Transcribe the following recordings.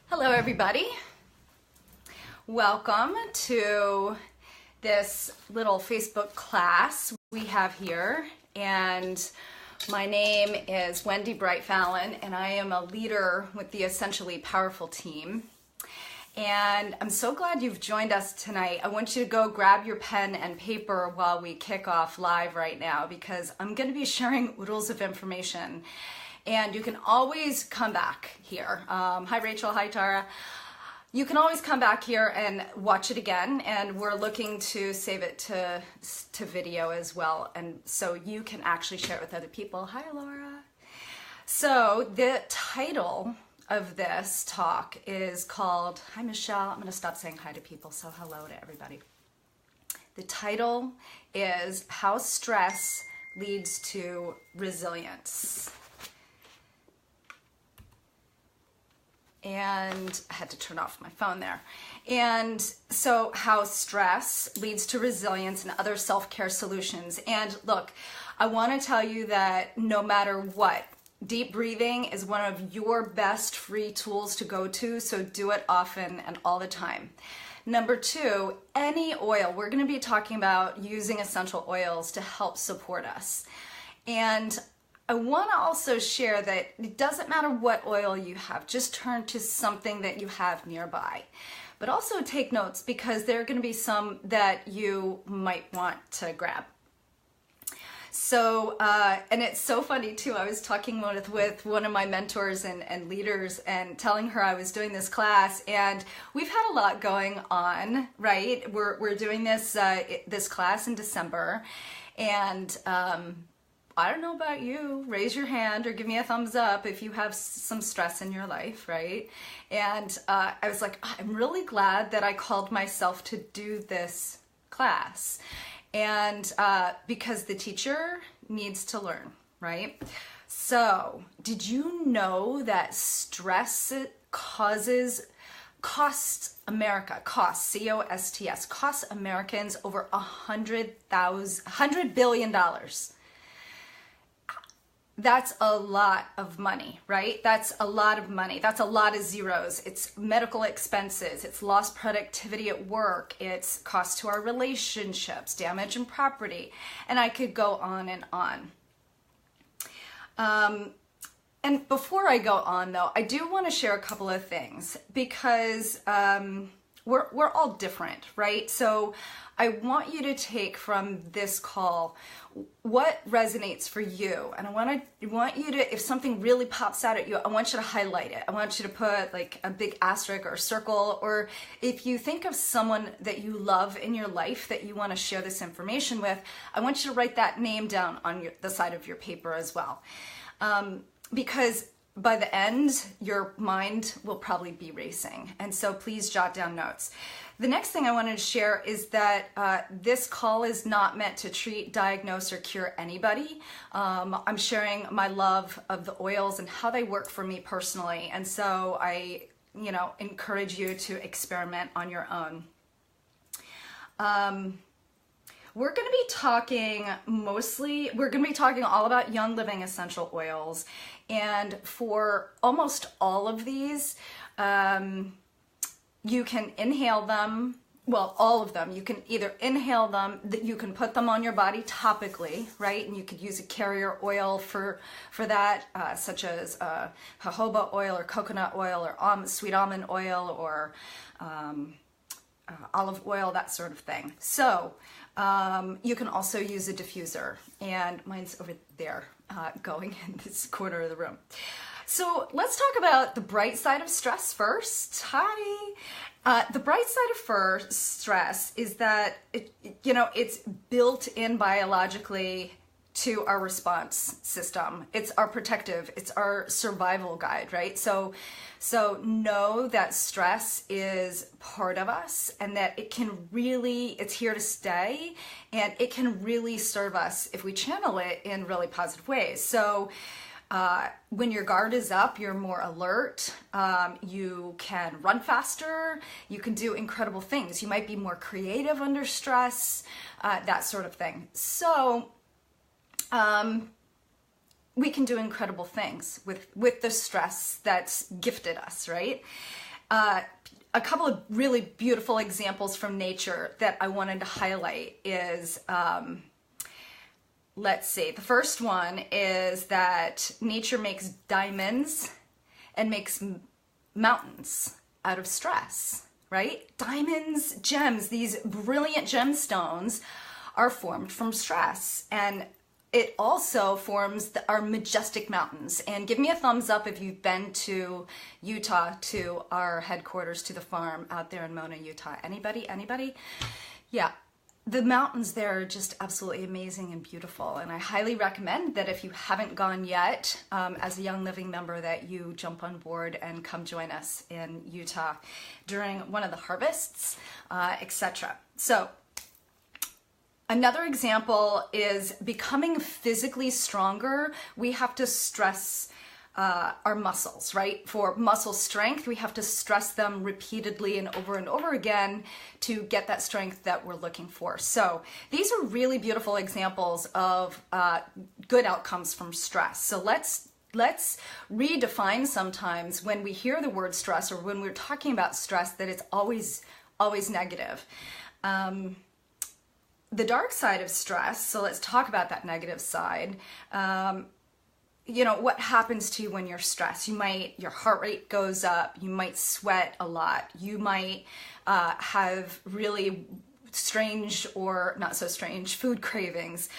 Hello everybody. Welcome to this little Facebook class we have here, and my name is Wendy Bright-Fallon and I am a leader with the Essentially Powerful team. And I'm so glad you've joined us tonight. I want you to go grab your pen and paper while we kick off live right now, because I'm going to be sharing oodles of information. And you can always come back here. Hi Rachel, hi Tara. You can always come back here and watch it again, and we're looking to save it to video as well, and so you can actually share it with other people. Hi Laura. So the title of this talk is called, hi Michelle, I'm going to stop saying hi to people, so hello to everybody. The title is How Stress Leads to Resilience. And I had to turn off my phone there. And so how stress leads to resilience and other self-care solutions. And look, I want to tell you that no matter what, deep breathing is one of your best free tools to go to, so do it often and all the time. Number two, any oil. We're going to be talking about using essential oils to help support us. And I want to also share that it doesn't matter what oil you have, just turn to something that you have nearby. But also take notes, because there are going to be some that you might want to grab. So, and it's so funny too, I was talking with one of my mentors and leaders and telling her I was doing this class, and we've had a lot going on, right? We're doing this class in December, and I don't know about you, raise your hand or give me a thumbs up if you have some stress in your life, right? And I was like, I'm really glad that I called myself to do this class. And because the teacher needs to learn, right? So did you know that stress costs C-O-S-T-S, costs Americans over $100 billion. That's a lot of money, right? That's a lot of money. That's a lot of zeros. It's medical expenses. It's lost productivity at work. It's cost to our relationships, damage in property. And I could go on and on. And before I go on though, I do want to share a couple of things, because we're all different, right? So I want you to take from this call what resonates for you. And I want you to, if something really pops out at you, I want you to highlight it. I want you to put like a big asterisk or a circle, or if you think of someone that you love in your life that you want to share this information with, I want you to write that name down on the side of your paper as well. Because by the end, your mind will probably be racing. And so please jot down notes. The next thing I wanted to share is that this call is not meant to treat, diagnose, or cure anybody. I'm sharing my love of the oils and how they work for me personally. And so I, encourage you to experiment on your own. We're going to be talking all about Young Living essential oils. And for almost all of these, you can inhale them. Well, all of them. You can either inhale them, you can put them on your body topically, right? And you could use a carrier oil for that, such as jojoba oil or coconut oil or sweet almond oil or olive oil, that sort of thing. So you can also use a diffuser, and mine's over there going in this corner of the room. So let's talk about the bright side of stress first. Hi. The bright side of stress is that it's built in biologically to our response system. It's our protective, it's our survival guide, right? So know that stress is part of us, and that it's here to stay, and it can really serve us if we channel it in really positive ways. So when your guard is up, you're more alert, you can run faster, you can do incredible things. You might be more creative under stress, that sort of thing. So we can do incredible things with the stress that's gifted us, right? A couple of really beautiful examples from nature that I wanted to highlight is, let's see, the first one is that nature makes diamonds and makes mountains out of stress, right? Diamonds, gems, these brilliant gemstones are formed from stress, and it also forms our majestic mountains. And give me a thumbs up if you've been to Utah, to our headquarters, to the farm out there in Mona, Utah. Anybody? Yeah. The mountains there are just absolutely amazing and beautiful. And I highly recommend that if you haven't gone yet, as a Young Living member, that you jump on board and come join us in Utah during one of the harvests, etc. So, another example is becoming physically stronger. We have to stress our muscles, right? For muscle strength, we have to stress them repeatedly and over again to get that strength that we're looking for. So these are really beautiful examples of good outcomes from stress. So let's redefine sometimes when we hear the word stress, or when we're talking about stress, that it's always negative. The dark side of stress, so let's talk about that negative side. What happens to you when you're stressed? Your heart rate goes up, you might sweat a lot, you might have really strange or not so strange food cravings.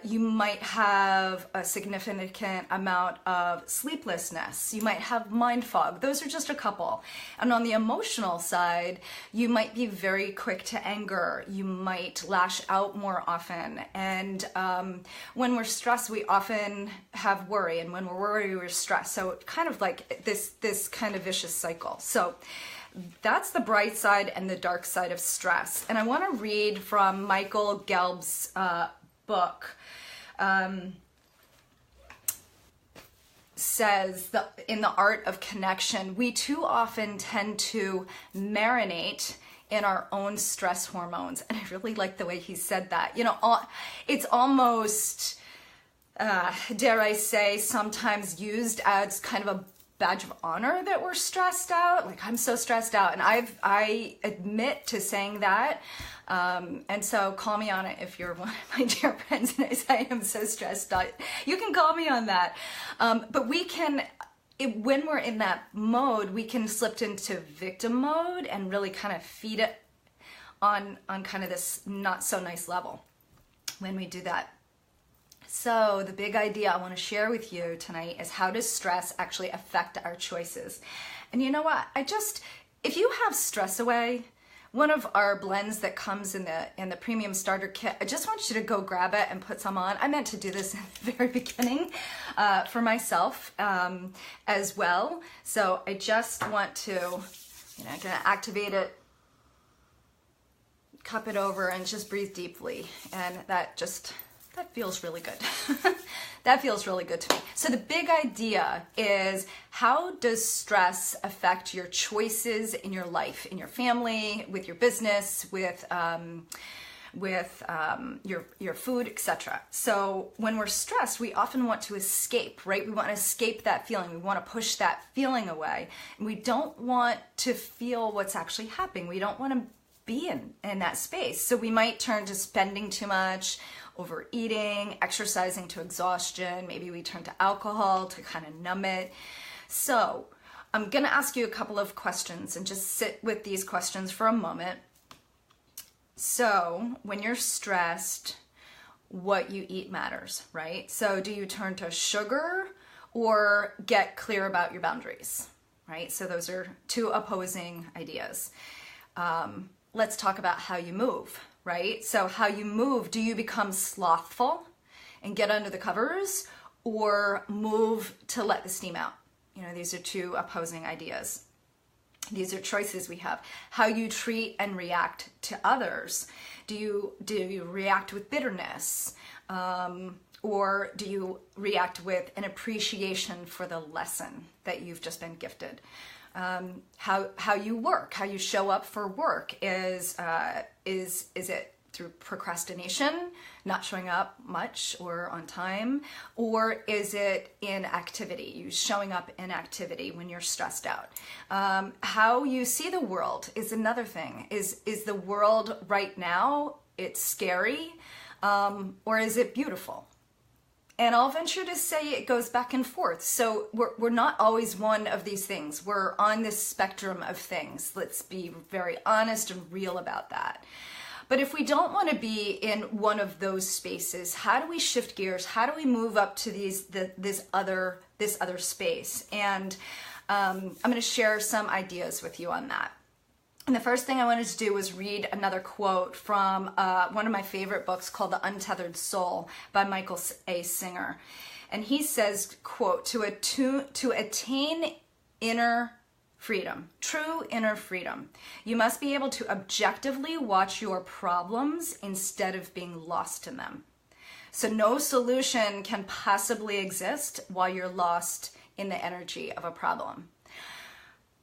You might have a significant amount of sleeplessness. You might have mind fog. Those are just a couple. And on the emotional side, you might be very quick to anger. You might lash out more often. And when we're stressed, we often have worry. And when we're worried, we're stressed. So kind of like this kind of vicious cycle. So that's the bright side and the dark side of stress. And I want to read from Michael Gelb's book. Says that in The Art of Connection, we too often tend to marinate in our own stress hormones. And I really like the way he said that. It's almost, dare I say, sometimes used as kind of a badge of honor that we're stressed out. Like, I'm so stressed out. And I admit to saying that. And so call me on it if you're one of my dear friends and I say I'm so stressed out. You can call me on that. But we can, when we're in that mode, we can slip into victim mode and really kind of feed it on kind of this not so nice level when we do that. So the big idea I want to share with you tonight is, how does stress actually affect our choices? And you know what? If you have Stress Away, one of our blends that comes in the premium starter kit, I just want you to go grab it and put some on. I meant to do this in the very beginning for myself as well. So I just want to, I'm gonna activate it, cup it over, and just breathe deeply. And that feels really good. That feels really good to me. So the big idea is, how does stress affect your choices in your life, in your family, with your business, with your food, etc. So when we're stressed, we often want to escape, right? We want to escape that feeling. We want to push that feeling away. And we don't want to feel what's actually happening. We don't want to be in that space. So we might turn to spending too much, overeating, exercising to exhaustion. Maybe we turn to alcohol to kind of numb it. So I'm going to ask you a couple of questions and just sit with these questions for a moment. So when you're stressed, what you eat matters, right? So do you turn to sugar or get clear about your boundaries, right? So those are two opposing ideas. Let's talk about how you move, right? So how you move, do you become slothful and get under the covers, or move to let the steam out? These are two opposing ideas. These are choices we have. How you treat and react to others. Do you react with bitterness? Or do you react with an appreciation for the lesson that you've just been gifted? How you work, how you show up for work, is it through procrastination, not showing up much or on time? Or is it in activity, you showing up in activity when you're stressed out? How you see the world is another thing. Is the world right now, it's scary, or is it beautiful? And I'll venture to say it goes back and forth. So we're not always one of these things. We're on this spectrum of things. Let's be very honest and real about that. But if we don't want to be in one of those spaces, how do we shift gears? How do we move up to this other space? And I'm going to share some ideas with you on that. And the first thing I wanted to do was read another quote from one of my favorite books called The Untethered Soul by Michael A. Singer. And he says, quote, to attain inner freedom, true inner freedom, you must be able to objectively watch your problems instead of being lost in them. So no solution can possibly exist while you're lost in the energy of a problem.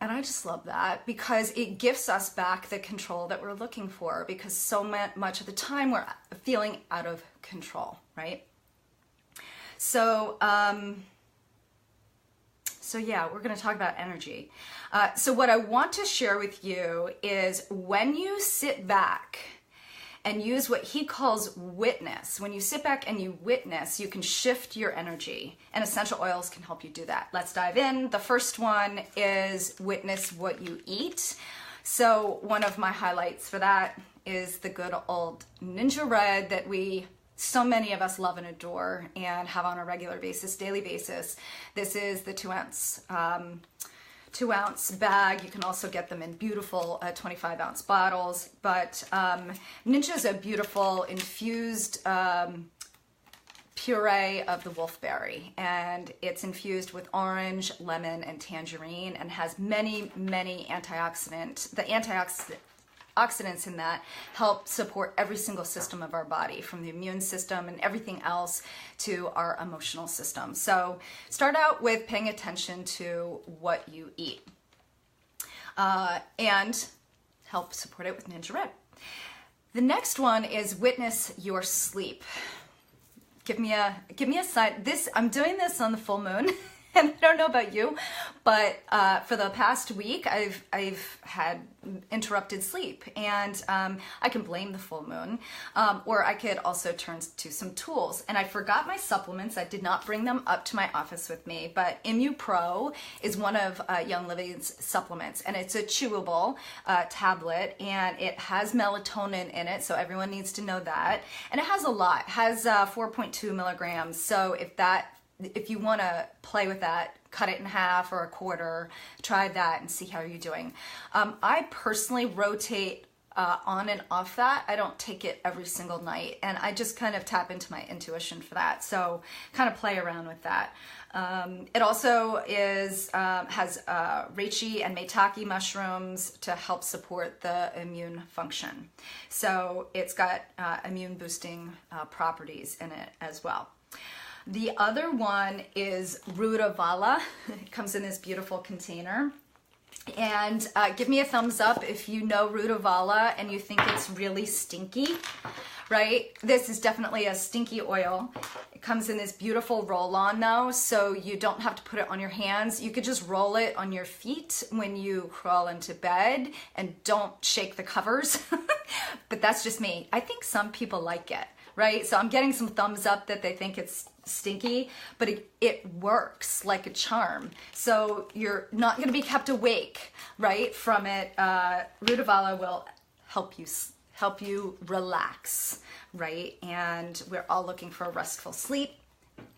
And I just love that because it gives us back the control that we're looking for, because so much of the time we're feeling out of control, right? So yeah, we're going to talk about energy. So what I want to share with you is when you sit back and use what he calls witness, when you sit back and you witness, you can shift your energy, and essential oils can help you do that. Let's dive in. The first one is witness what you eat. So one of my highlights for that is the good old Ninja Red that so many of us love and adore and have on a regular basis, daily basis. This is the 2-ounce bag. You can also get them in beautiful 25-ounce bottles. But Ninja is a beautiful infused puree of the wolfberry, and it's infused with orange, lemon, and tangerine, and has many, many antioxidants. The antioxidants in that help support every single system of our body, from the immune system and everything else to our emotional system. So start out with paying attention to what you eat and help support it with Ninja Red. The next one is witness your sleep. Give me a sign. I'm doing this on the full moon. And I don't know about you, but for the past week, I've had interrupted sleep, and I can blame the full moon, or I could also turn to some tools. And I forgot my supplements. I did not bring them up to my office with me, but Immu Pro is one of Young Living's supplements, and it's a chewable tablet, and it has melatonin in it, so everyone needs to know that. And it has a lot. It has 4.2 milligrams, so if you want to play with that, cut it in half or a quarter, try that and see how you're doing. I personally rotate on and off that. I don't take it every single night, and I just kind of tap into my intuition for that. So kind of play around with that. It also has reishi and maitake mushrooms to help support the immune function. So it's got immune boosting properties in it as well. The other one is Rutavala. It comes in this beautiful container. And give me a thumbs up if you know Rutavala and you think it's really stinky, right? This is definitely a stinky oil. It comes in this beautiful roll-on though, so you don't have to put it on your hands. You could just roll it on your feet when you crawl into bed, and don't shake the covers. But that's just me. I think some people like it, right? So I'm getting some thumbs up that they think it's stinky, but it works like a charm. So you're not going to be kept awake, right, from it. Rutavala will help you relax, right? And we're all looking for a restful sleep.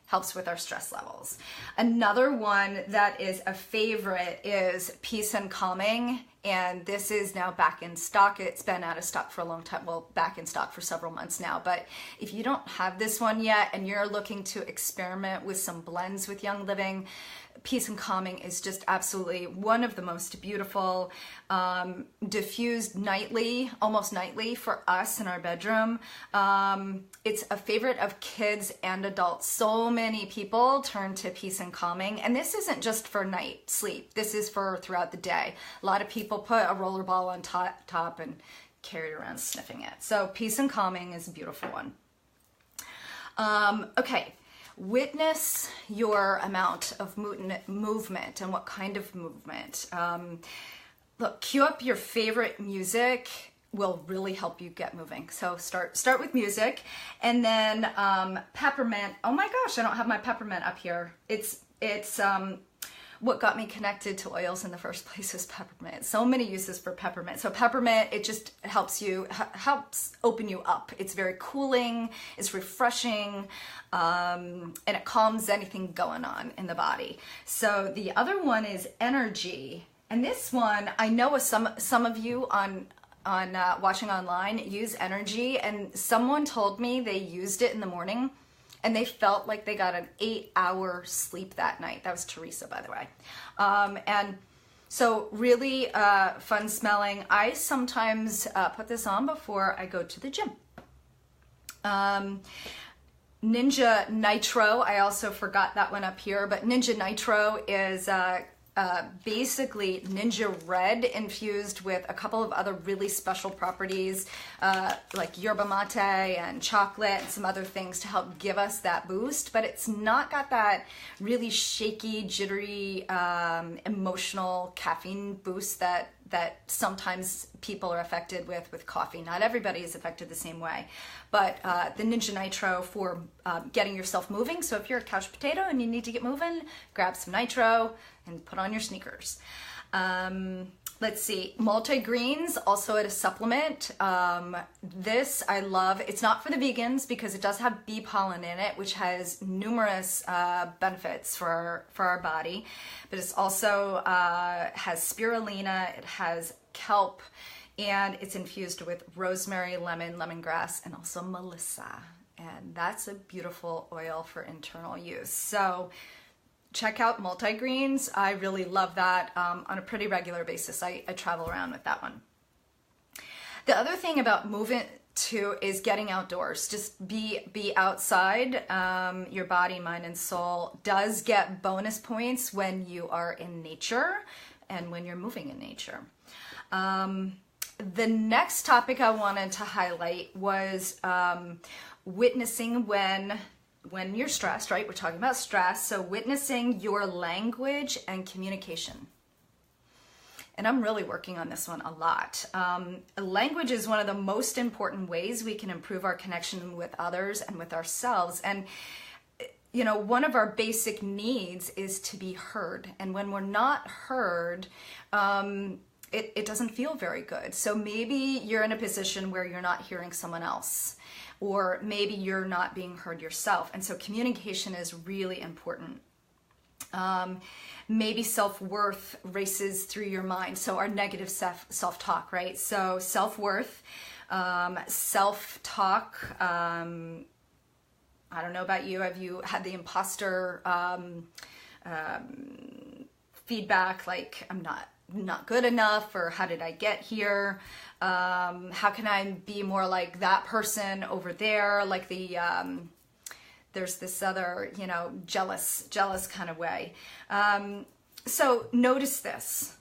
Helps with our stress levels. Another one that is a favorite is Peace and Calming, and this is now back in stock. It's been out of stock for a long time, well, back in stock for several months now, but if you don't have this one yet and you're looking to experiment with some blends with Young Living, Peace and Calming is just absolutely one of the most beautiful, diffused nightly, almost nightly for us in our bedroom. It's a favorite of kids and adults. So many people turn to Peace and Calming, and this isn't just for night sleep. This is for throughout the day. A lot of people put a roller ball on top and carry it around sniffing it. So peace and calming is a beautiful one. Okay, witness your amount of movement and what kind of movement. Look, cue up your favorite music will really help you get moving. So start with music, and then peppermint. Oh my gosh, I don't have my peppermint up here. It's what got me connected to oils in the first place is peppermint. So many uses for peppermint. So peppermint, it just helps open you up. It's very cooling, it's refreshing, and it calms anything going on in the body. So the other one is energy. And this one, I know some of you on watching online use energy, and someone told me they used it in the morning and they felt like they got an 8-hour sleep that night. That was Teresa, by the way. And so really fun smelling. I sometimes put this on before I go to the gym. Ninja Nitro, I also forgot that one up here, but Ninja Nitro is basically Ninja Red infused with a couple of other really special properties like yerba mate and chocolate and some other things to help give us that boost, but it's not got that really shaky, jittery, emotional caffeine boost that sometimes people are affected with coffee. Not everybody is affected the same way, but the Ninja Nitro for getting yourself moving. So if you're a couch potato and you need to get moving, grab some Nitro and put on your sneakers. Let's see, multi-greens, also a supplement. This I love. It's not for the vegans because it does have bee pollen in it, which has numerous benefits for our body. But it's also has spirulina, it has kelp, and it's infused with rosemary, lemon, lemongrass, and also melissa. And that's a beautiful oil for internal use. So check out multi-greens. I really love that on a pretty regular basis. I travel around with that one. The other thing about movement too is getting outdoors. Just be outside. Your body, mind, and soul does get bonus points when you are in nature and when you're moving in nature. The next topic I wanted to highlight was witnessing when you're stressed, right? We're talking about stress. So witnessing your language and communication. And I'm really working on this one a lot. Language is one of the most important ways we can improve our connection with others and with ourselves. And, you know, one of our basic needs is to be heard. And when we're not heard, it doesn't feel very good. So maybe you're in a position where you're not hearing someone else, or maybe you're not being heard yourself. And so communication is really important. Maybe self-worth races through your mind. So our negative self-talk, right? So self-worth, self-talk. I don't know about you. Have you had the imposter feedback, like I'm not good enough, or how did I get here? How can I be more like that person over there? Like there's this other, you know, jealous kind of way. So notice this.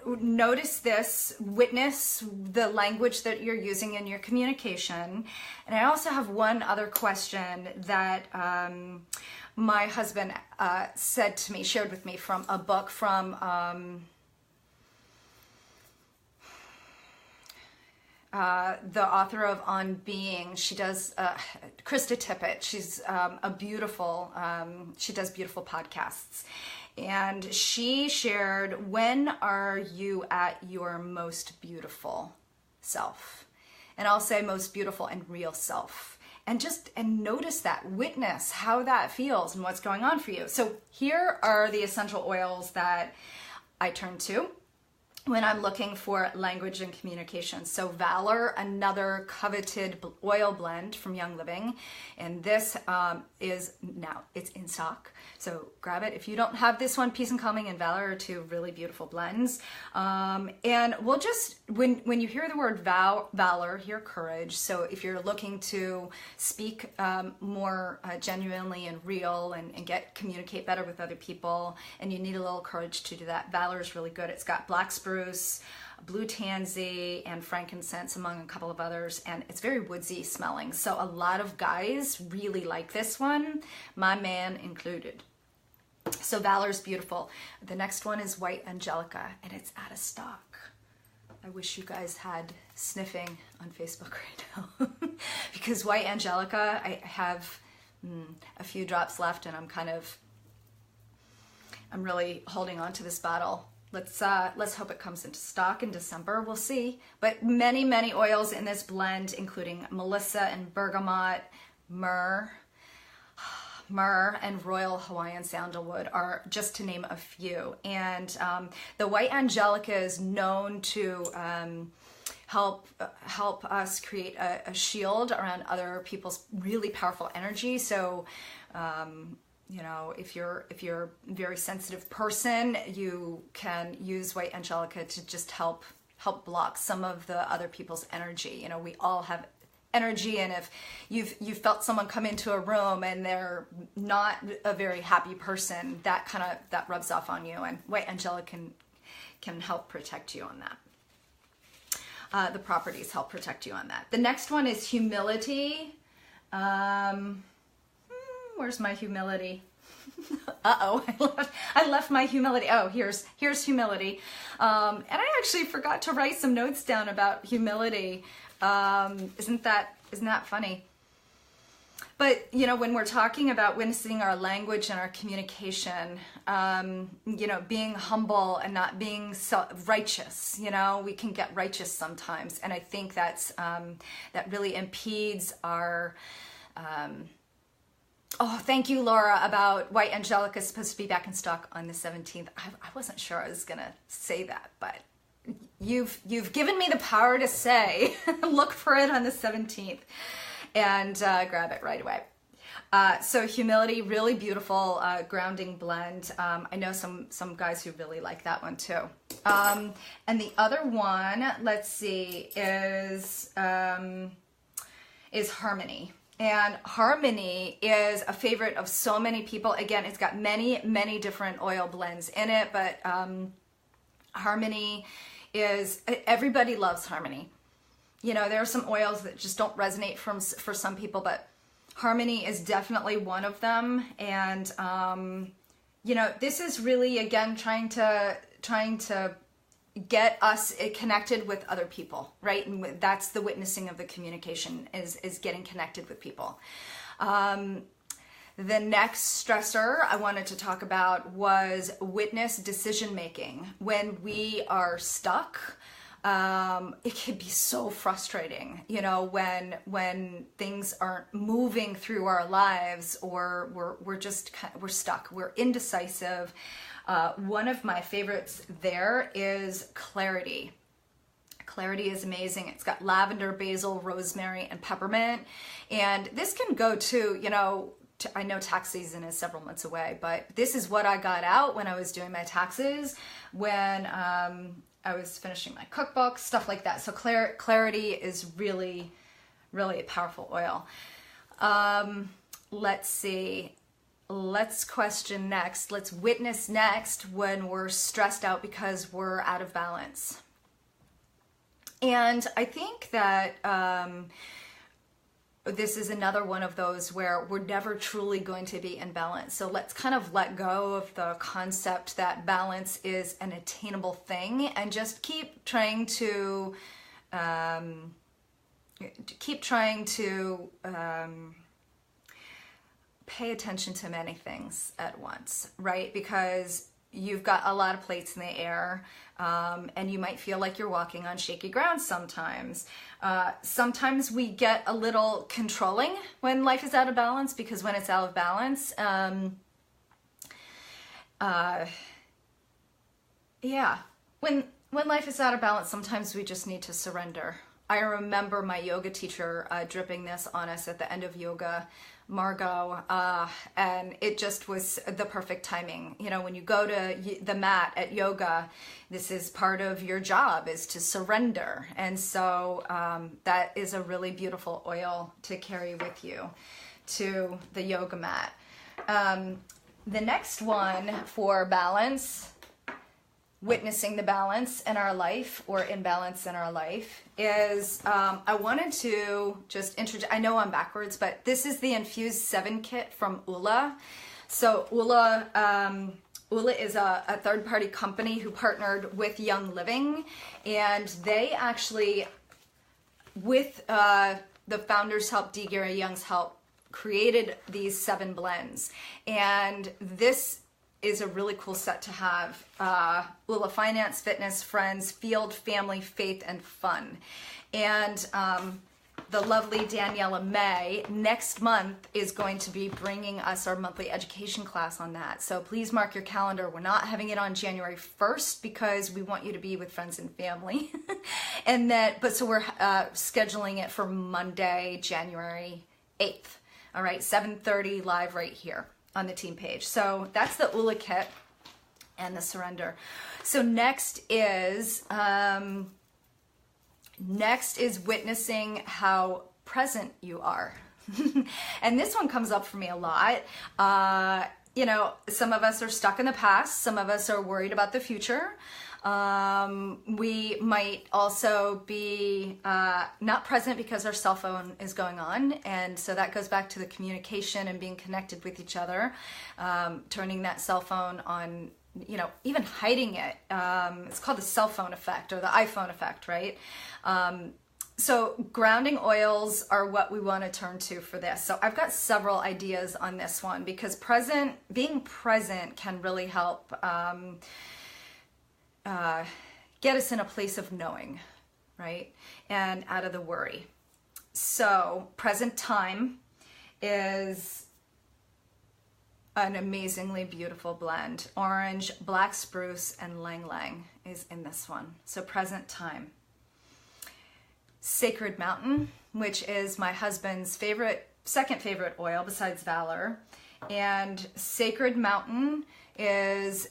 Notice this, witness the language that you're using in your communication. And I also have one other question that my husband shared with me from a book from the author of On Being. She does, Krista Tippett. She's a beautiful, she does beautiful podcasts. And she shared, when are you at your most beautiful self? And I'll say most beautiful and real self. And notice that, witness how that feels and what's going on for you. So here are the essential oils that I turn to when I'm looking for language and communication. So Valor, another coveted oil blend from Young Living. And this it's in stock. So grab it. If you don't have this one, Peace and Calming and Valor are two really beautiful blends. And we'll just, when you hear the word Valor, hear courage. So if you're looking to speak more genuinely and real and communicate better with other people, and you need a little courage to do that, Valor is really good. It's got black spruce, spruce, blue tansy, and frankincense, among a couple of others, and it's very woodsy smelling. So a lot of guys really like this one, my man included. So Valor's beautiful. The next one is White Angelica, and it's out of stock. I wish you guys had sniffing on Facebook right now because White Angelica, I have a few drops left, and I'm really holding on to this bottle. Let's hope it comes into stock in December. We'll see. But many, many oils in this blend, including Melissa and Bergamot, myrrh, and Royal Hawaiian Sandalwood are just to name a few. And the White Angelica is known to help us create a shield around other people's really powerful energy. So you know, if you're a very sensitive person, you can use White Angelica to just help block some of the other people's energy. You know, we all have energy, and if you've felt someone come into a room and they're not a very happy person, that rubs off on you, and White Angelica can help protect you on that. The properties help protect you on that. The next one is Humility. Where's my humility? Uh-oh, I left my humility. Oh, here's humility. And I actually forgot to write some notes down about humility. Isn't that funny? But, you know, when we're talking about witnessing our language and our communication, you know, being humble and not being righteous, you know, we can get righteous sometimes. And I think that really impedes our... Oh, thank you, Laura, about White Angelica is supposed to be back in stock on the 17th. I wasn't sure I was going to say that, but you've given me the power to say, look for it on the 17th and grab it right away. So Humility, really beautiful grounding blend. I know some guys who really like that one too. And the other one, let's see, is Harmony. And Harmony is a favorite of so many people. Again, it's got many, many different oil blends in it, but Harmony is, everybody loves Harmony. You know, there are some oils that just don't resonate for some people, but Harmony is definitely one of them. And, you know, this is really, again, trying to get us connected with other people, right? And that's the witnessing of the communication is getting connected with people. The next stressor I wanted to talk about was witness decision making. When we are stuck, it can be so frustrating, you know, when things aren't moving through our lives, or we're stuck, we're indecisive. One of my favorites there is Clarity. Clarity is amazing. It's got lavender, basil, rosemary, and peppermint. And this can go to, you know, I know tax season is several months away, but this is what I got out when I was doing my taxes, when I was finishing my cookbook, stuff like that. So Clarity is really, really a powerful oil. Let's see. Let's question next. Let's witness next when we're stressed out because we're out of balance. And I think that this is another one of those where we're never truly going to be in balance. So let's kind of let go of the concept that balance is an attainable thing and just keep trying to pay attention to many things at once, right? Because you've got a lot of plates in the air, and you might feel like you're walking on shaky ground sometimes. Sometimes we get a little controlling when life is out of balance, because when it's out of balance, when life is out of balance, sometimes we just need to surrender. I remember my yoga teacher dripping this on us at the end of yoga, Margot, and it just was the perfect timing. You know, when you go to the mat at yoga, this is part of your job, is to surrender. And so that is a really beautiful oil to carry with you to the yoga mat. The next one for balance witnessing the balance in our life or imbalance in our life is I wanted to just introduce, I know I'm backwards, but this is the Infused 7 kit from Ula. So Ula is a third-party company who partnered with Young Living, and they actually, with the founder's help, D. Gary Young's help, created these 7 blends. And this is a really cool set to have. Ula Finance, Fitness, Friends, Field, Family, Faith, and Fun. And the lovely Daniela May next month is going to be bringing us our monthly education class on that. So please mark your calendar. We're not having it on January 1st because we want you to be with friends and family. So we're scheduling it for Monday, January 8th. All right, 7:30 live right here on the team page. So that's the Ula kit and the surrender. So next is witnessing how present you are. And this one comes up for me a lot. You know, some of us are stuck in the past. Some of us are worried about the future. We might also be not present because our cell phone is going on. And so that goes back to the communication and being connected with each other, turning that cell phone on, you know, even hiding it. It's called the cell phone effect or the iPhone effect, right? So grounding oils are what we want to turn to for this. So I've got several ideas on this one because being present can really help get us in a place of knowing, right? And out of the worry. So present time is an amazingly beautiful blend. Orange, black spruce, and lang lang is in this one. So present time. Sacred Mountain, which is my husband's second favorite oil besides Valor. And Sacred Mountain is,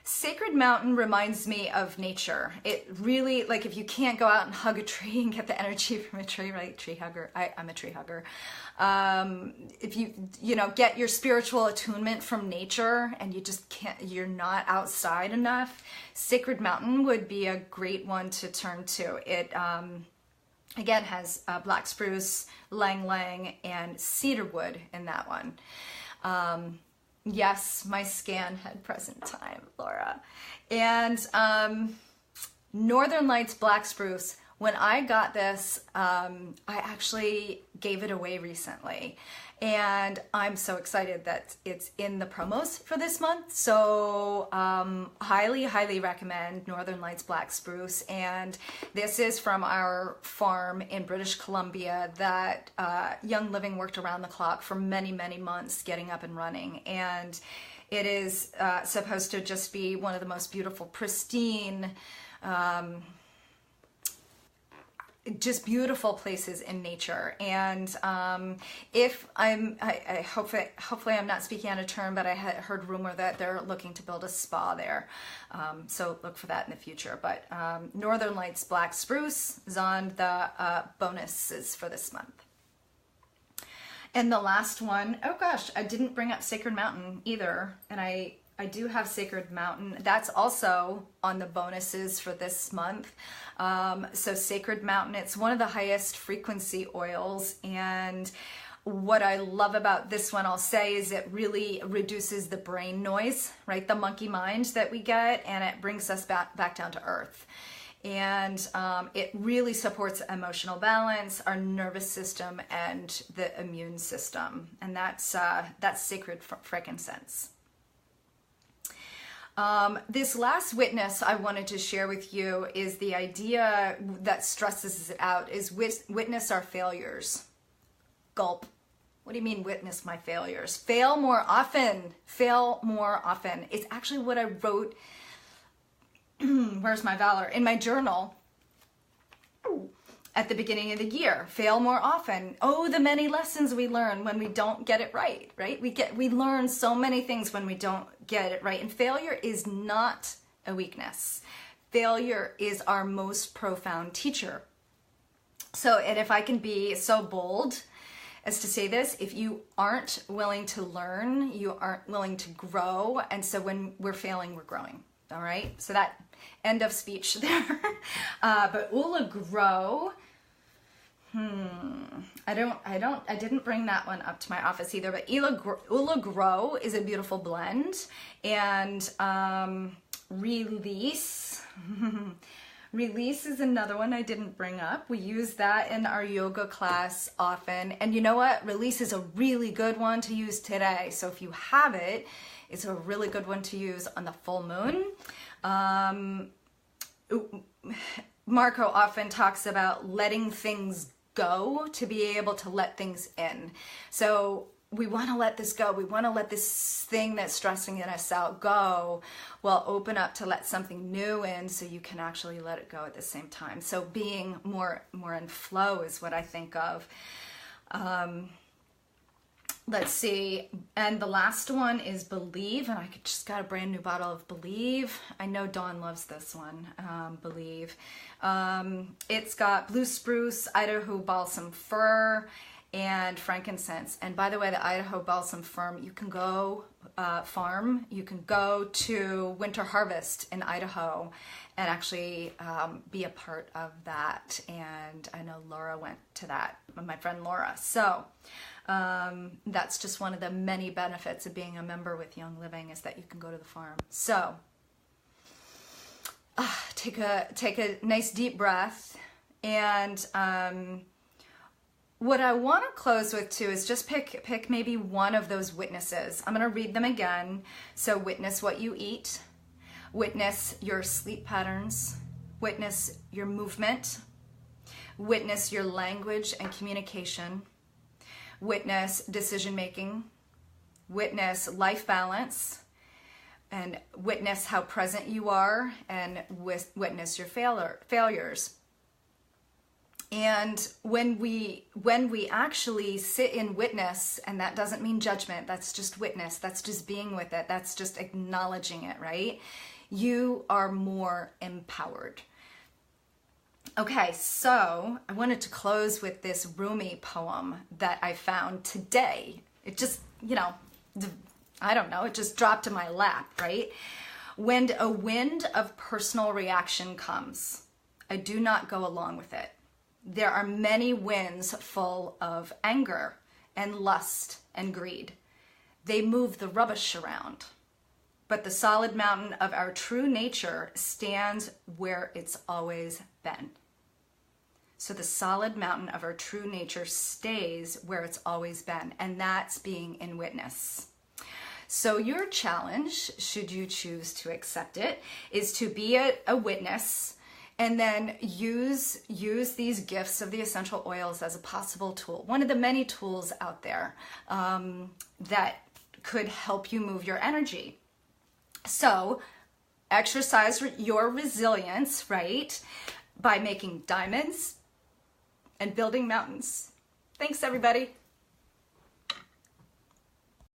Sacred Mountain reminds me of nature. It really, like if you can't go out and hug a tree and get the energy from a tree, right? Tree hugger. I'm a tree hugger. If you know, get your spiritual attunement from nature and you just can't, you're not outside enough, Sacred Mountain would be a great one to turn to. It, again, has black spruce, lang lang, and cedarwood in that one. Yes, my scan had present time, Laura. And Northern Lights Black Spruce, when I got this, I actually gave it away recently. And I'm so excited that it's in the promos for this month. So highly, highly recommend Northern Lights Black Spruce. And this is from our farm in British Columbia that Young Living worked around the clock for many, many months getting up and running. And it is supposed to just be one of the most beautiful, pristine, just beautiful places in nature. And hopefully I'm not speaking out of turn, but I had heard rumor that they're looking to build a spa there. So look for that in the future. But Northern Lights Black Spruce is on the bonuses for this month. And the last one, oh gosh, I didn't bring up Sacred Mountain either. And I do have Sacred Mountain. That's also on the bonuses for this month. So Sacred Mountain, it's one of the highest frequency oils. And what I love about this one, I'll say, is it really reduces the brain noise, right? The monkey mind that we get, and it brings us back down to earth. And it really supports emotional balance, our nervous system, and the immune system. And that's sacred frankincense. This last witness I wanted to share with you is the idea that stresses it out is witness our failures. Gulp. What do you mean witness my failures? Fail more often. Fail more often. It's actually what I wrote. Where's my Valor? In my journal at the beginning of the year. Fail more often. Oh, the many lessons we learn when we don't get it right, right? We learn so many things when we don't get it right. And failure is not a weakness. Failure is our most profound teacher. So, and if I can be so bold as to say this, if you aren't willing to learn, you aren't willing to grow. And so when we're failing, we're growing. All right. So that end of speech there. But Ula grow. I didn't bring that one up to my office either, but Ula grow is a beautiful blend. And release. Release is another one I didn't bring up. We use that in our yoga class often. And you know what? Release is a really good one to use today. So if you have it, it's a really good one to use on the full moon. Marco often talks about letting things go to be able to let things in. So we want to let this go. We want to let this thing that's stressing us out go. Well, open up to let something new in so you can actually let it go at the same time. So being more in flow is what I think of. Let's see. And the last one is Believe. And I just got a brand new bottle of Believe. I know Dawn loves this one, Believe. It's got blue spruce, Idaho balsam fir, and frankincense. And by the way, the Idaho balsam fir, you can go you can go to Winter Harvest in Idaho and actually be a part of that. And I know Laura went to that, my friend Laura. So that's just one of the many benefits of being a member with Young Living, is that you can go to the farm. So take a nice deep breath. And what I want to close with too is just pick maybe one of those witnesses. I'm going to read them again. So witness what you eat, witness your sleep patterns, witness your movement, witness your language and communication, witness decision making, witness life balance, and witness how present you are, and witness your failures. And when we actually sit in witness, and that doesn't mean judgment, that's just witness, that's just being with it, that's just acknowledging it, right? You are more empowered. Okay, so I wanted to close with this Rumi poem that I found today. It just, I don't know, it just dropped in my lap, right? When a wind of personal reaction comes, I do not go along with it. There are many winds full of anger and lust and greed. They move the rubbish around. But the solid mountain of our true nature stands where it's always been. So the solid mountain of our true nature stays where it's always been, and that's being in witness. So your challenge, should you choose to accept it, is to be a witness, and then use these gifts of the essential oils as a possible tool. One of the many tools out there that could help you move your energy. So exercise your resilience, right, by making diamonds and building mountains. Thanks, everybody.